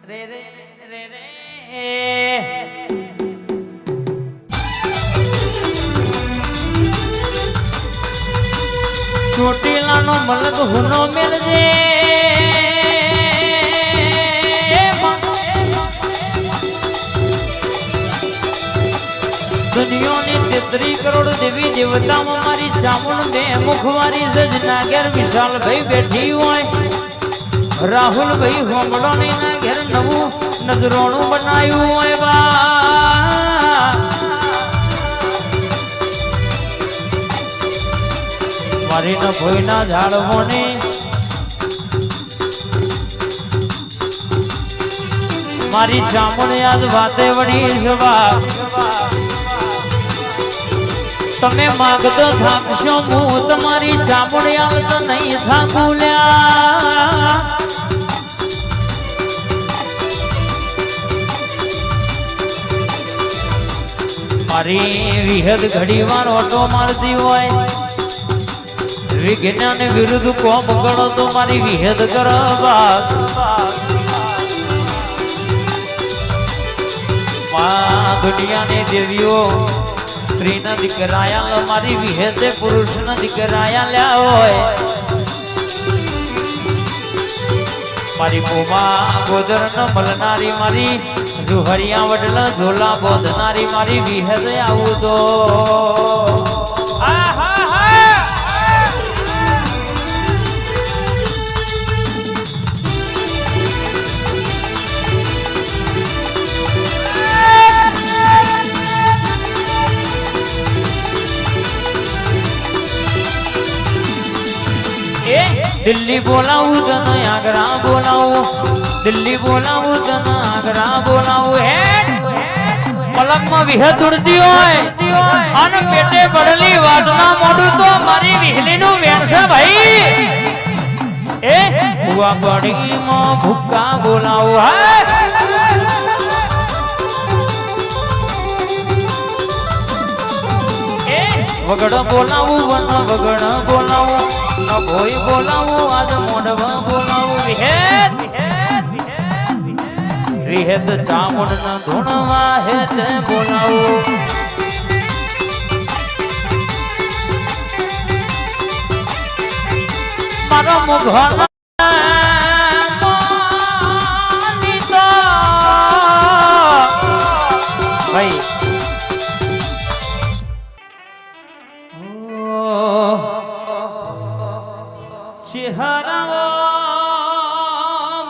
રે રે રે રે ચોટીલાનો મલક હુનો મેલજે દુનિયાની 33 કરોડ દેવી દેવતામાં મારી ચામુંડ બે મુખવારી સજના ઘેર વિશાલ ભાઈ બેઠી હોય રાહુલ ભાઈ હોમડોની ના ઘેર નવું નજરોણું બનાવ્યું હોય બા મારી ન ભોયના ઝાડવોને મારી ચામુંડ યાદ વાતે વળી જવા તમે માગતો થાકશો હું તમારી ચામુંડ યાદ નહીં થાકુલ્યા મારી વિહદ ઘડી વાર ઓટો મારતી હોય વિજ્ઞાન વિરુદ્ધ કોમ ગણો તો મારી વિહદ કરવા દુનિયાની દેવીઓ સ્ત્રીના દીકરાયા મારી વિહેતે પુરુષના દીકરાયા લ્યા હોય મારી કોમા ગોદર ન મળનારી મારી જુહરિયા વડલા ઝોલા બોધનારી મારી વિહેતે આવું તો दिल्ली बोलाऊं तना आगरा बोलाऊं दिल्ली बोलाऊं तना आगरा बोलाऊं हे पलक में विहत उड़ती होय अन पेटे पड़ली वाटना मोडू तो मारी विहली नु वेणसा भाई ए हुआ बड़ी में भुक्का बोलाऊं है वगड़ बोलाऊं वन वगड़ बोलाऊं भोई बोलाऊं आज मोडवा बोलाऊं विहेत चामुंड न धुणवा हेत बोलाऊं मारा मुघना भाई चेहराओ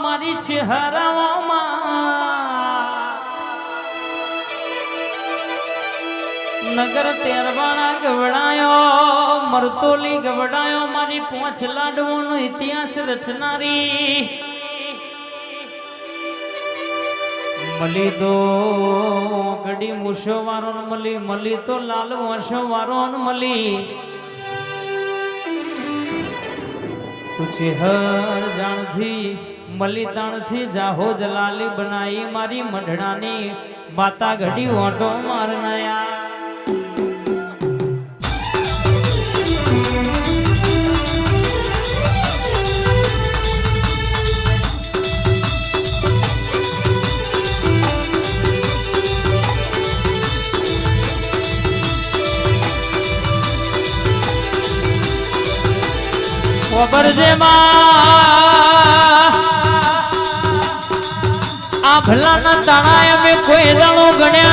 मारी चेहराओ नगर तेरवाना गवड़ायो मरतोली गवड़ायो मारी पोंछ लाडवों नो इतिहास रचनारी मली दो गड़ी मूछो वारो मली मली तो लाल वर्षो वारो मली तुझे हर जान थी मली ताण थी जाहो जलाली बनाई मारी मंडड़ानी माता घड़ी ओटो मारनाया बरजे आ भला न ताणाय में कोई दाणो गण्या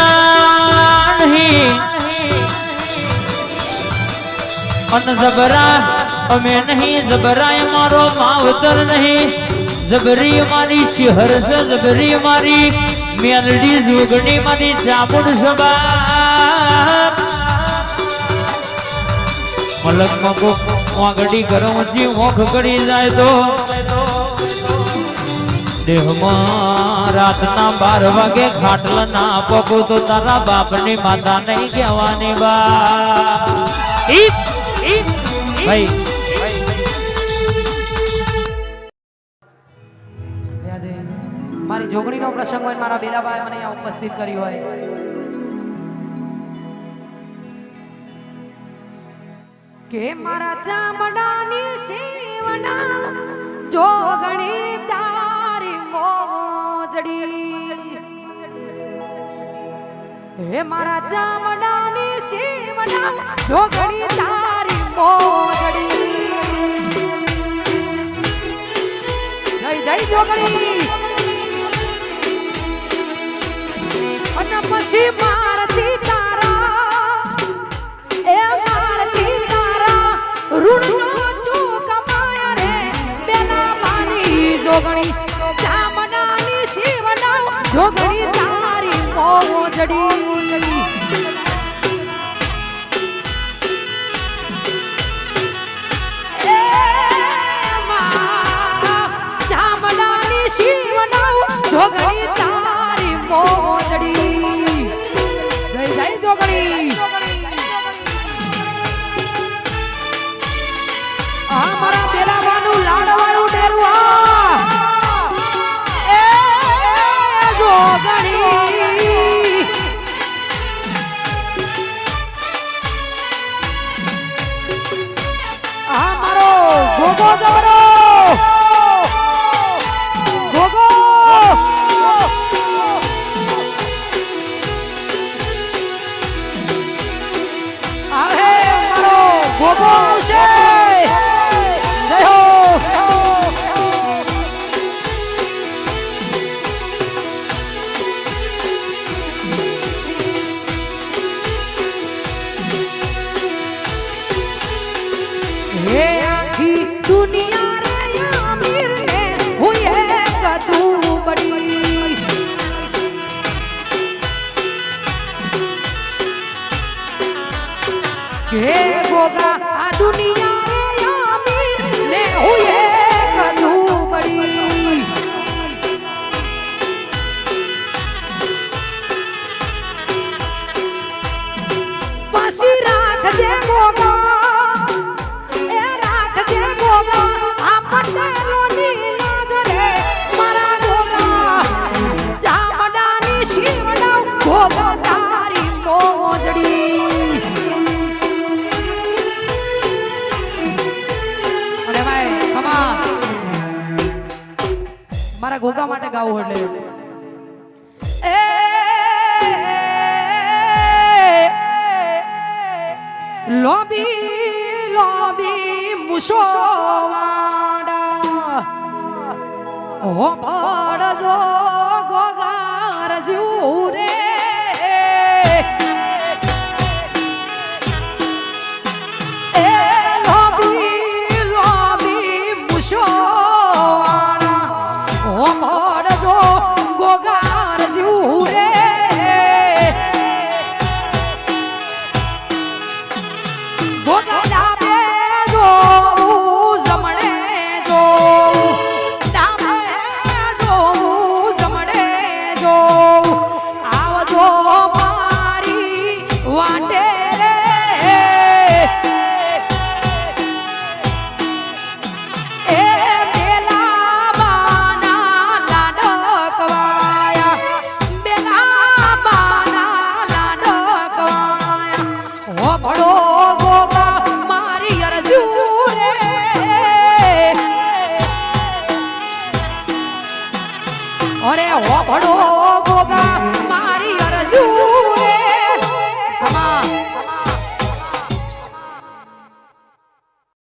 नहीं अन जबरा अमे नहीं जबराय मारो मावतर नहीं जबरी मारी चिहर से जबरी मारी मेलडी जुगनी मारी चामुंड सभा मलक मको वागड़ी करो जी मोख कड़ी जाए तो देह रात ना 12 वागे खाटल ना पको तो तारा बाप ने माता नहीं कहवानी बा भाई मारी जोगणी नो प्रसंग होय मारा बेलाबाई मने यहाँ उपस्थित करी होय के मारा चामडानी सेवना जोगणी तारी मोज મોજડી હે મારા ચામડાની સીમડા જોગણી તારી મોજડી જય જય જોગણી અને પછી મારતી તારા એ મારતી તારા ઋણનો ચૂકવાય રે બેલા માની જોગણી ચામડાની સીમડા જોગણી તારી મોજડી જોગણી તારી મોજડી જય જય જોગણી આ મારા બેલાવાનું લાડવાયું ડેરવા એ જોગણી આ મારો ગોગો જવરો ગોગો ગોગો આવશે જય હો હે આખી દુનિયા રે આમીર ને હું એક તું બડી હે ગોગા આ દુનિયા રે આમીર ને હું એક તું બડી પાછી રાખજે ગોગા એ રાખજે ગોગા આ પટેલોની લાજ રે મારા ગોગા ચામડાની શીવડા ગોગા તારી મોજડી મારા ગોગા માટે ગાવું એટલે એ લોબી લોબી મુસોવાડા ઓ પડજો ગોગા રજુ રે એ લોબી લોબી મુસો Oh,